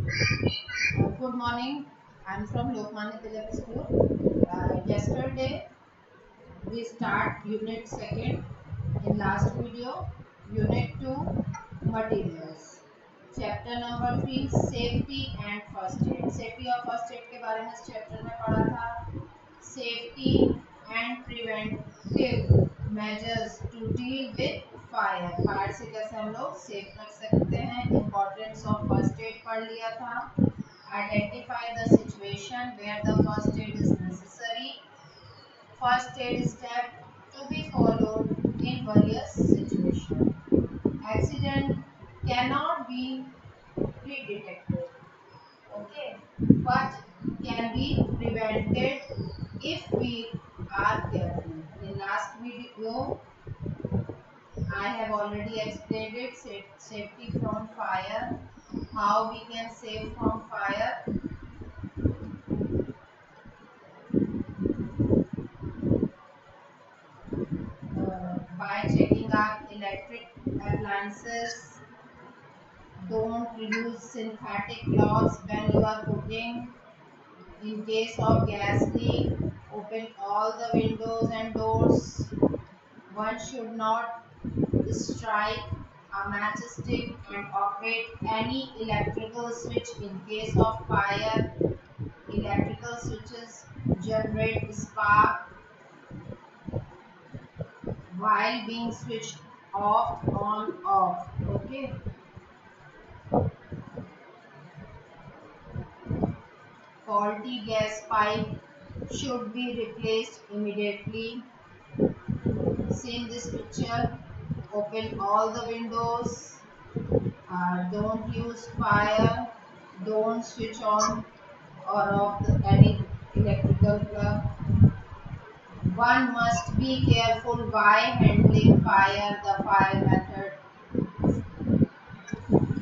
Good morning. I'm from Lokmanya Tilak School. Yesterday we start Unit 2nd. In last video, Unit 2 Materials. Chapter number 3 Safety and First Aid. Safety और First Aid के बारे में इस chapter में पढ़ा था. Safety and preventive measures to deal with fire. Fire से कैसे हम लोग सेफ रख सकते हैं. Importance of first aid पढ़ लिया था. Identify the situation where the first aid is necessary. First aid step to be followed in various situations. Accident cannot be pre-detected, okay, but can be prevented if we are careful. In last video, I have already explained it. Safety from fire, how we can save from fire. By checking our electric appliances. Don't use synthetic cloths when you are cooking. In case of gas leak, open all the windows and doors. One should not strike a matchstick and operate any electrical switch in case of fire. Electrical switches generate spark while being switched off on off. Okay. Faulty gas pipe should be replaced immediately. See in this picture, open all the windows, don't use fire, don't switch on or off any electrical plug. One must be careful while handling fire. The fire method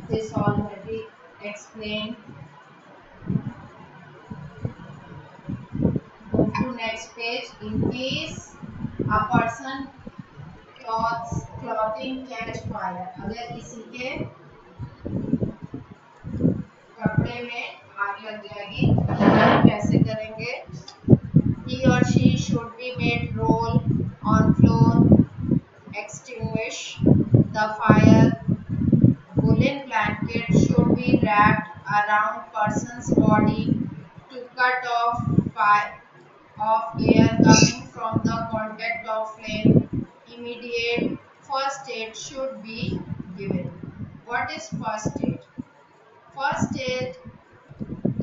is already explained. Move to next page. In case a person clothing catch fire, अगर किसी के कपड़े में आग लग जाएगी तो कैसे करेंगे. He or she should be made roll on floor, extinguish the fire. Woolen blanket should be wrapped around person's body to cut off air coming from the contact of flame. Immediate first aid should be given. What is first aid? First aid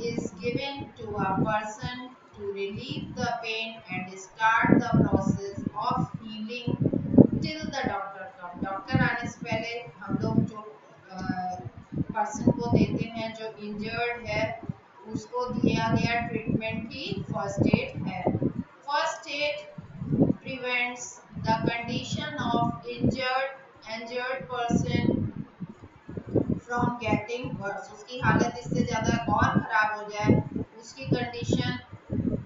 is given to a person to relieve the pain and start the process of healing till the doctor comes. Doctor आने से पहले हम लोग जो person को देते हैं जो इंजर्ड है उसको दिया गया ट्रीटमेंट ही फर्स्ट एड है. First aid prevents the condition of injured person from getting worse. उसकी हालत इससे ज़्यादा और ख़राब हो जाए, उसकी कंडीशन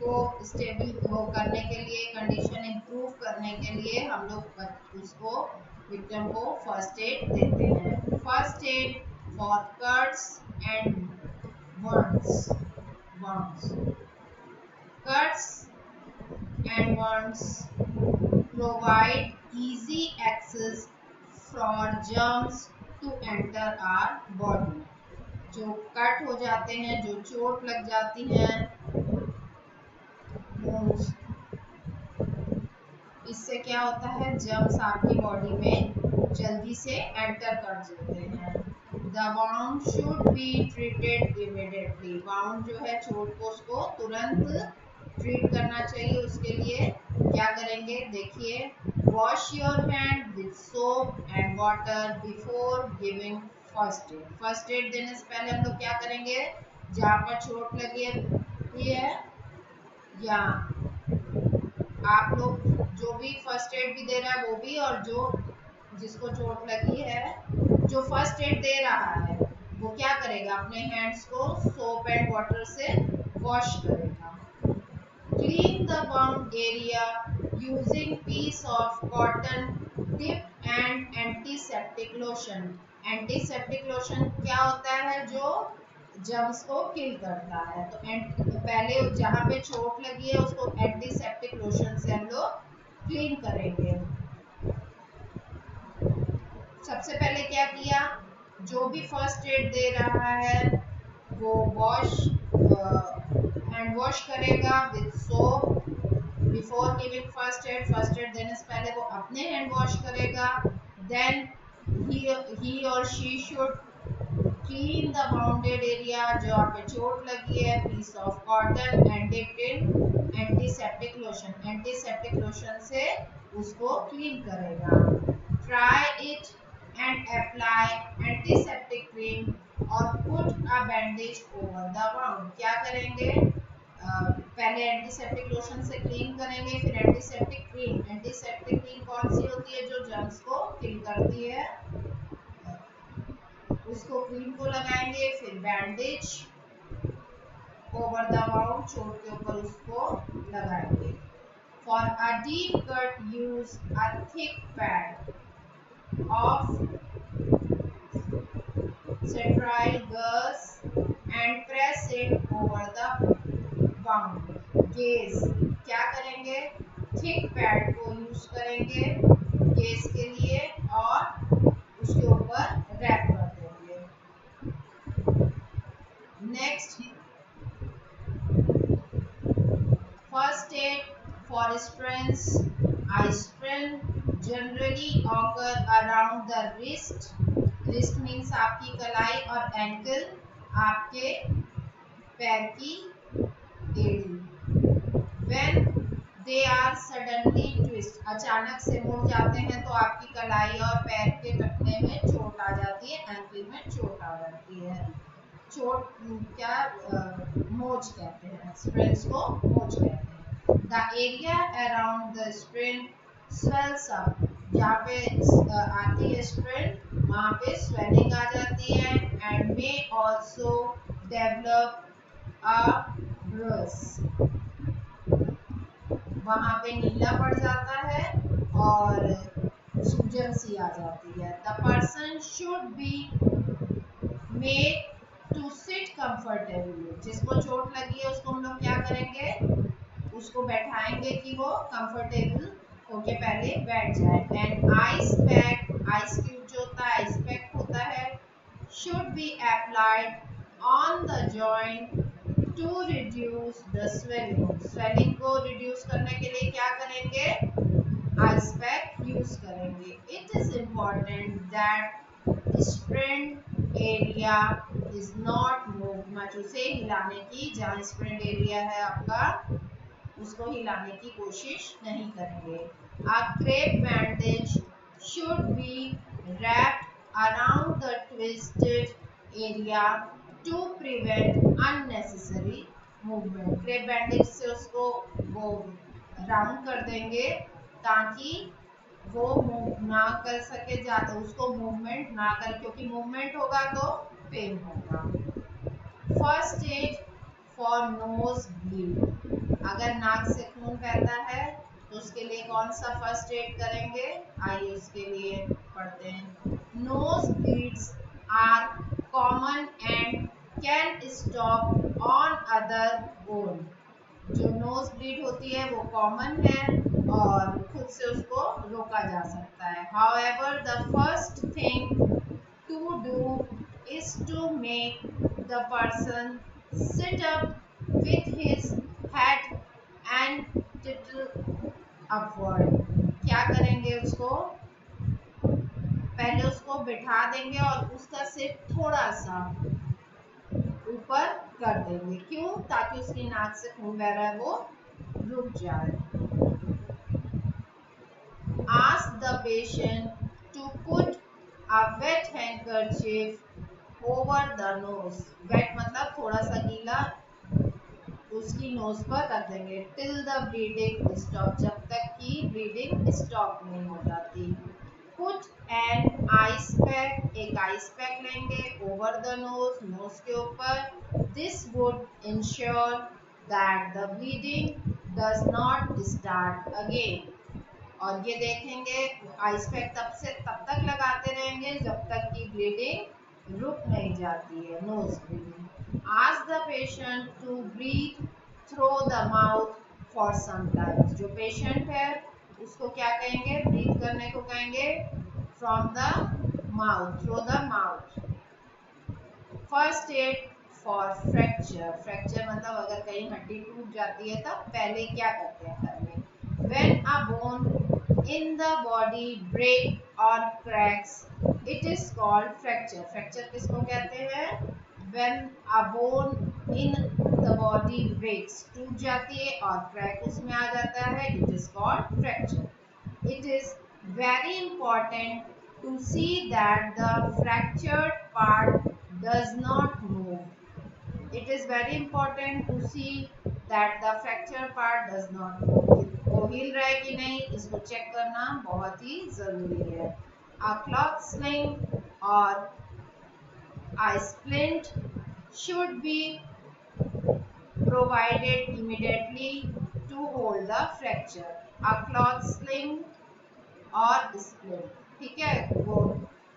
को स्टेबल हो करने के लिए, कंडीशन इम्प्रूव करने के लिए हम लोग उसको विक्टिम को फर्स्ट एड देते हैं. First aid for cuts and burns. Cuts and burns provide easy access for germs to enter our body. जो कट हो जाते हैं, जो चोट लग जाती हैं, इससे क्या होता है, जर्म्स आपकी बॉडी में जल्दी से एंटर कर जाते हैं. The wound should be treated immediately. Wound जो है चोट को उसको तुरंत ट्रीट करना चाहिए. उसके लिए क्या करेंगे देखिए. Wash your hand with soap and water before giving first aid. First aid देने से पहले हम लोग क्या करेंगे, जहाँ पर चोट लगी है या आप लोग जो भी फर्स्ट एड भी दे रहा है वो भी, और जो जिसको चोट लगी है जो फर्स्ट एड दे रहा है वो क्या करेगा, अपने हैंड्स को सोप एंड वाटर से वॉश करेगा. Clean the bound area using piece of cotton dip and antiseptic lotion. Antiseptic lotion क्या होता है, जो जर्म्स को किल करता है। तो पहले जहाँ पे चोट लगी है उसको एंटीसेप्टिक लोशन से हम लोग क्लीन करेंगे। सबसे पहले क्या किया, जो भी फर्स्ट एड दे रहा है वो हैंड वॉश करेगा with soap before giving first aid देने से पहले वो अपने हैंड वॉश करेगा। देन ही और she should clean the bounded area, जहाँ पे चोट लगी है, piece of cotton and dipped in antiseptic lotion, antiseptic lotion से उसको क्लीन करेगा। Try it and apply antiseptic cream और put a bandage over the wound. क्या करेंगे, पहले एंटीसेप्टिक लोशन से क्लीन करेंगे, फिर एंटीसेप्टिक क्रीम। एंटीसेप्टिक क्रीम कौन सी होती है, जो जर्म्स को किल करती है, उसको क्रीम को लगाएंगे, फिर बैंडेज ओवर द वाउंड, चोट के ऊपर उसको लगाएंगे। For a deep cut use a thick pad of cetrile gauze and press it over the wound. Gauge क्या करेंगे, थिक पैड को यूज करेंगे गेज के लिए और उसके ऊपर रैप कर देंगे। Next, first aid for sprains. A sprain generally occur around the wrist. Wrist means आपकी कलाई और ankle आपके पैर की एड़ी। When they are suddenly twist, अचानक से मुड़ जाते हैं तो आपकी कलाई और पैर के टखने में चोट आ जाती है, एंकल में चोट आ जाती है। चोट क्या मोच कहते हैं, स्प्रेन्स को मोच कहते हैं। The area around the sprain swells up, जहाँ पे आती है स्प्रेन वहाँ पे स्वेलिंग आ जाती है and may also develop a brush, वहाँ पे नीला पड़ जाता है और सूजन सी आ जाती है। The person should be made to sit comfortably, जिसको चोट लगी है उसको हम लोग क्या करेंगे, उसको बैठाएंगे कि वो कंफर्टेबल होके पहले बैठ जाए। And ice pack, ice cube जो होता है, आइस पैक होता है, should be applied on the joint to reduce the swelling. Swelling को रिड्यूस करने के लिए क्या करेंगे, आइस पैक यूज करेंगे। It is important that sprained area is not move much, उसे हिलाने की, जहाँ स्प्रेन्ड एरिया है आपका उसको हिलाने की कोशिश नहीं करेंगे। A crepe bandage should be wrapped around the twisted area to prevent unnecessary movement. Crepe bandage से उसको वो राउंड कर देंगे ताकि वो मूव ना कर सके, ज्यादा उसको मूवमेंट ना कर, क्योंकि मूवमेंट होगा तो पेन होगा। First aid for nose bleed, अगर नाक से खून बहता है तो उसके लिए कौन सा फर्स्ट एड करेंगे, आइए उसके लिए पढ़ते हैं। Nose bleeds are common and can stop on other bone, जो नोज ब्लीड होती है वो कॉमन है और खुद से उसको रोका जा सकता है। However the first thing to do is to make the person sit up with his head and tilt upward. क्या करेंगे, उसको पहले उसको बिठा देंगे और उसका सिर थोड़ा सा ऊपर कर देंगे, क्यों, ताकि उसकी नाक से खून बह रहा है वो रुक जाए। Ask the patient to put a wet handkerchief over the nose. Wet मतलब थोड़ा सा गीला उसकी नोज पर रख देंगे। Till the bleeding stop, जब तक कि ब्लीडिंग स्टॉप नहीं हो जाती। Put an ice pack, एक आइस पैक लेंगे over the nose, नोज के ऊपर। This would ensure that the bleeding does not start again. और ये देखेंगे आइस पैक तब तक लगाते रहेंगे जब तक कि ब्लीडिंग रुक नहीं जाती है, nose breathing. Ask the patient to breathe through the mouth for some time. जो पेशेंट है उसको क्या कहेंगे, ब्रीथ करने को कहेंगे from the mouth, through the mouth. First aid for fracture. Fracture मतलब अगर कहीं हड्डी टूट जाती है तब पहले क्या करते हैं घर में। When a bone in the body break और cracks it is called fracture. Fracture किसको कहते हैं, when a bone in the body breaks, टूट जाती है और क्रैक उसमें आ जाता है, it is called fracture. It is very important to see that the fractured part does not move. It is very important to see that the fractured part does not move. वो हिल रहा है कि नहीं इसको चेक करना बहुत ही जरूरी है। A cloth sling or a splint should be provided immediately to hold the fracture. A cloth sling और स्प्लिट, ठीक है। वो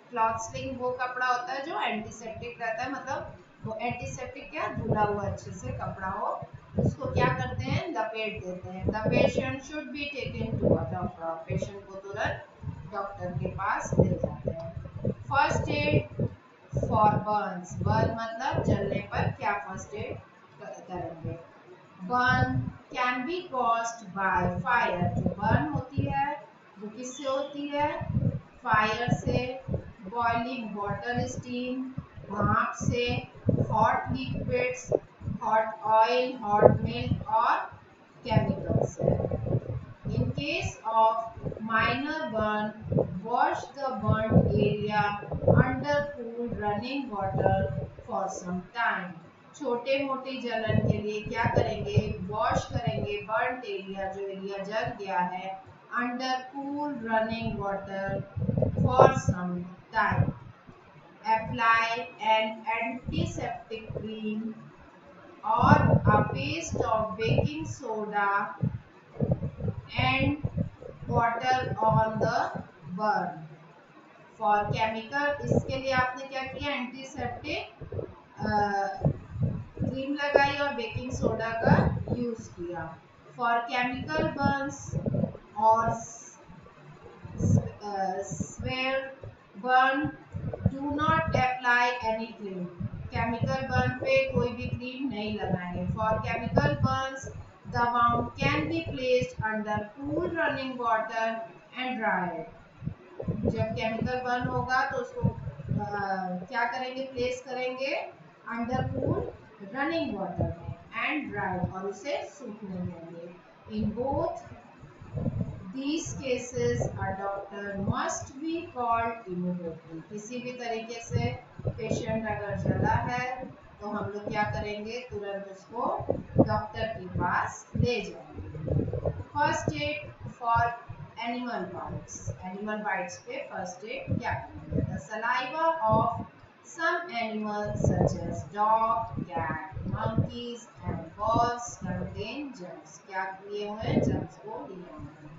क्लॉथ स्लिंग वो कपड़ा होता है जो एंटीसेप्टिक रहता है, मतलब वो एंटीसेप्टिक क्या, धुला हुआ अच्छे से कपड़ा हो, उसको क्या करते हैं, लपेट देते हैं। The patient should be taken to a doctor. Patient को तुरंत डॉक्टर के पास ले जाते हैं। First aid for burns. Burn मतलब जलने पर क्या फर्स्ट एड करेंगे। Burn can be caused by fire. जो बर्न होती है वो किससे होती है, फायर से, बॉइलिंग वाटर स्टीम, भाप से, hot liquids, hot oil, hot milk और केमिकल से। In case of minor burn, wash the burnt area under cool running water for some time. छोटे मोटे जलन के लिए क्या करेंगे, वॉश करेंगे बर्न एरिया, जो एरिया जल गया है, under cool running water for some time. Apply an antiseptic cream और a paste of baking soda and water on the burn. For chemical, इसके लिए आपने क्या किया, एंटीसेप्टिक क्रीम लगाई और बेकिंग सोडा का यूज किया। फॉर केमिकल बर्न्स और swear burn do not apply any cream. Chemical burn पे कोई भी क्रीम नहीं लगाएंगे। For chemical Burns the wound can be placed under cool running water and dried. जब केमिकल बर्न होगा तो उसको क्या करेंगे, प्लेस करेंगे अंडर कूल रनिंग वाटर में एंड ड्राइड, और उसे सूखने देंगे। In both these cases a doctor must be called immediately। किसी भी तरीके से पेशेंट अगर जला है तो हम लोग क्या करेंगे, तुरंत उसको डॉक्टर के पास ले जाएंगे। First aid for animal bytes. Animal bytes पे फर्स्ट एड क्या करेंगे। The saliva of some animals such as dog, cat, monkeys and birds contain germs। क्या लिए हुए हैं, germs को लिए हुए हैं।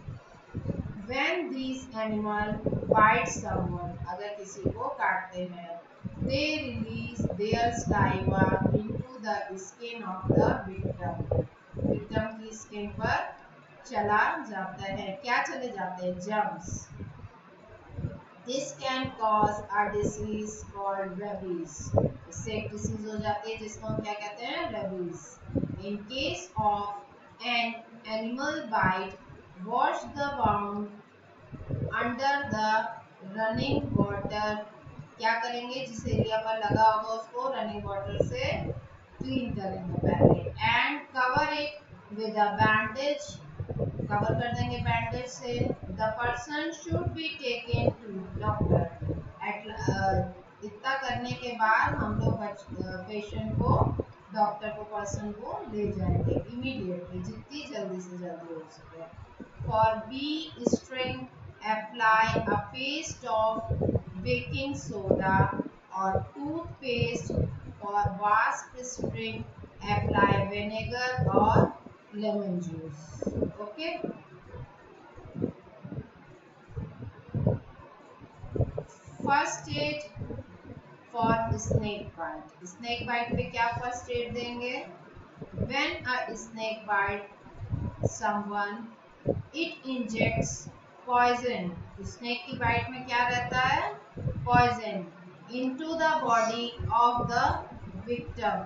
When these animal bite someone, अगर किसी को काटते हैं, they release their saliva into the skin of the victim। victim की skin पर चला जाता है, क्या चले जाते हैं, germs। This can cause a disease called rabies। इससे एक डिसीज हो जाती है जिसको हम क्या कहते हैं, rabies। In case of an animal bite, wash the wound under the running water. क्या करेंगे, जिस एरिया पर लगा होगा उसको रनिंग वाटर से क्लीन करेंगे पहले। And cover it with a bandage. Cover कर देंगे बैंडेज से। The person should be taken to doctor. इतना करने के बाद हम लोग पेशेंट को, डॉक्टर को, पर्सन को ले जाएंगे इमीडिएटली, जितनी जल्दी से जल्दी हो सके। For bee sting apply a paste of baking soda or toothpaste। for wasp string apply vinegar or lemon juice। okay, first aid for snake bite, snake bite पे क्या फर्स्ट एड देंगे? When a snake bite someone it injects poison, snake की bite में क्या रहता है? Poison into the body of the victim,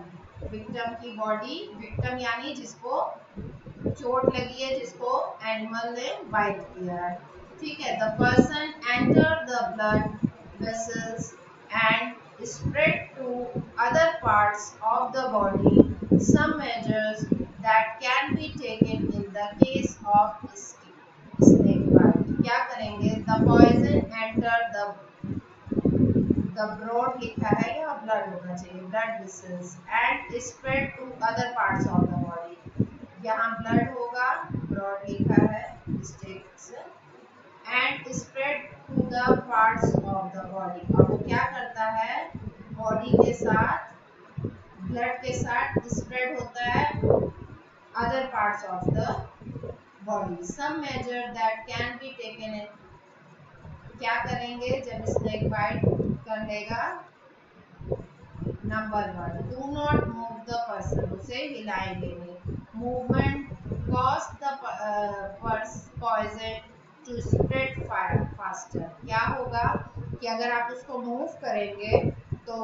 victim की body, victim यानी जिसको चोट लगी है, जिसको एनिमल ने बाइट किया है, ठीक है। The person enter the blood vessels and spread to other parts of the body, some measures that can be taken in the case of snake bite. क्या करेंगे? The poison enter the broad लिखा है या blood होना चाहिए, blood vessels and spread to other parts of the body, यहाँ blood होगा, broad लिखा है मिस्टेक से, and spread to the parts of the body. अब वो क्या करता है? बॉडी के साथ, ब्लड के साथ स्प्रेड होता है other parts of the body. Some measure that can be taken in, क्या करेंगे जब स्नेक बाइट कर लेगा? Number 1, do not move the person, उसे हिलाएंगे नहीं। Movement cause the poison to spread faster, क्या होगा कि अगर आप उसको मूव करेंगे तो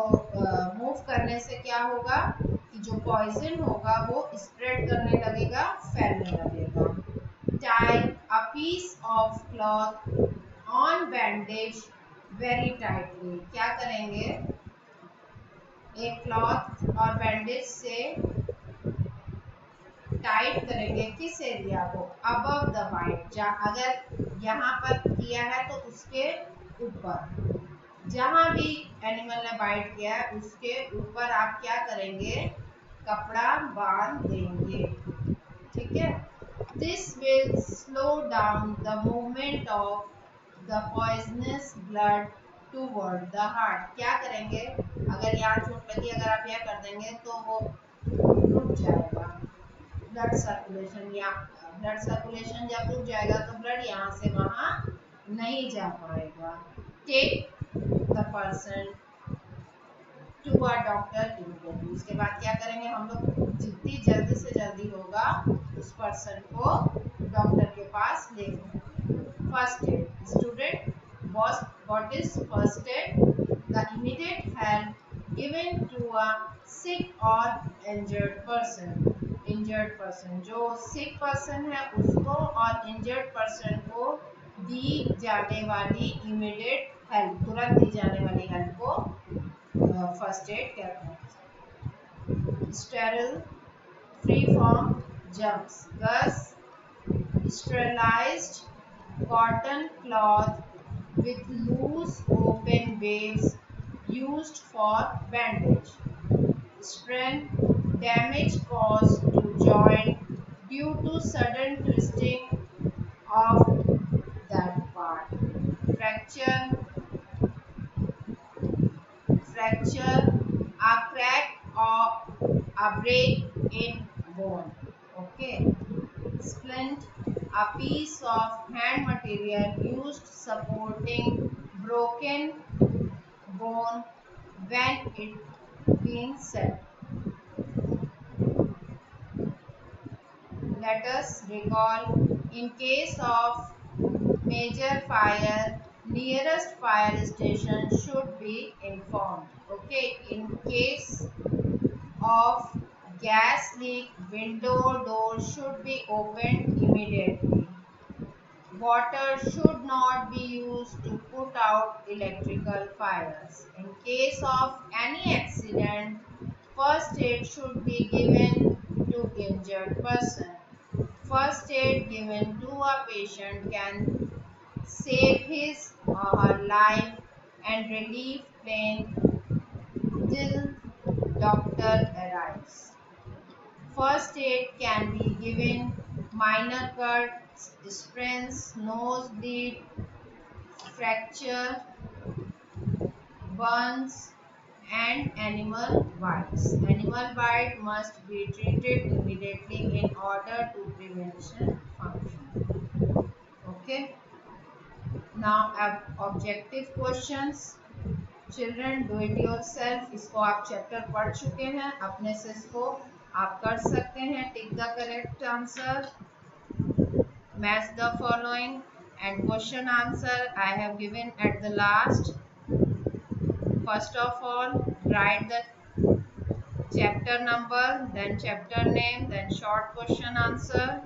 मूव करने से क्या होगा कि जो पॉइजन होगा वो स्प्रेड करने लगेगा, फैलने लगेगा। Tie a piece of cloth on bandage very tightly, क्या करेंगे? एक क्लॉथ और बैंडेज से टाइट करेंगे किस एरिया को? अबव द बाइट, अगर यहाँ पर किया है तो उसके ऊपर, जहाँ भी एनिमल ने बाइट किया है उसके ऊपर आप क्या करेंगे? कपड़ा बांध देंगे, ठीक है। This will slow down the movement of the poisonous blood toward the heart, क्या करेंगे? अगर यहाँ चोट लगी, अगर आप यह कर देंगे तो वो रुक जाएगा ब्लड सर्कुलेशन, या ब्लड सर्कुलेशन जब रुक जाएगा तो ब्लड यहाँ से वहाँ नहीं जा पाएगा। Take the person to a doctor immediately, उसके बाद क्या करेंगे हम लोग? जितनी जल्दी से जल्दी होगा उस पर्सन को डॉक्टर के पास ले जाएंगे। First aid, student, what is first aid? The immediate help given to a sick or injured person, injured person, जो sick person है उसको और injured person को दी जाने वाली immediate help, तुरंत दी जाने वाली help को फर्स्ट एड कहते हैं। Sterile, free from germs, gauze, sterilized cotton cloth with loose open waves used for bandage. Sprain, damage caused to joint due to sudden twisting of that part. Fracture, a crack or a break in bone. Okay. Splint, a piece of hand material used supporting broken bone when it being set. Let us recall, in case of major fire, nearest fire station should be informed. Okay, in case of gas leak, window door should be opened immediately. Water should not be used to put out electrical fires. In case of any accident, first aid should be given to injured person. First aid given to a patient can save his or her life and relieve pain till doctor arrives. First aid can be given minor cuts, sprains, nosebleed, fracture, burns, and animal bites. Animal bite must be treated immediately in order to prevention function. Okay. Now objective questions. Children do it yourself, इसको आप chapter पढ़ चुके हैं, अपने से इसको आप कर सकते हैं. Tick the correct answer, match the following, and question answer I have given at the last. First of all, write the chapter number, then chapter name, then short question answer.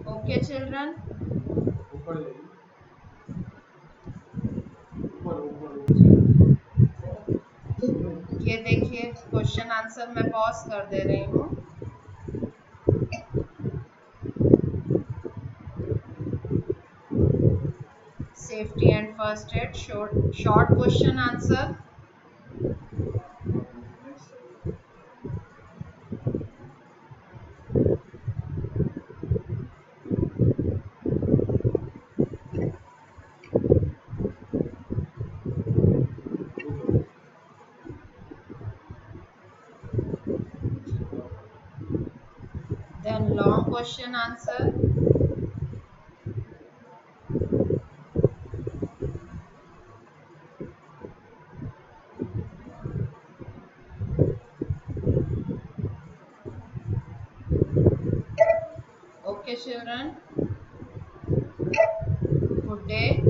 Okay children, ये देखिए question answer मैं pause कर दे रही हूँ. Safety and first aid, short question answer. Then long question answer. Okay children, good day.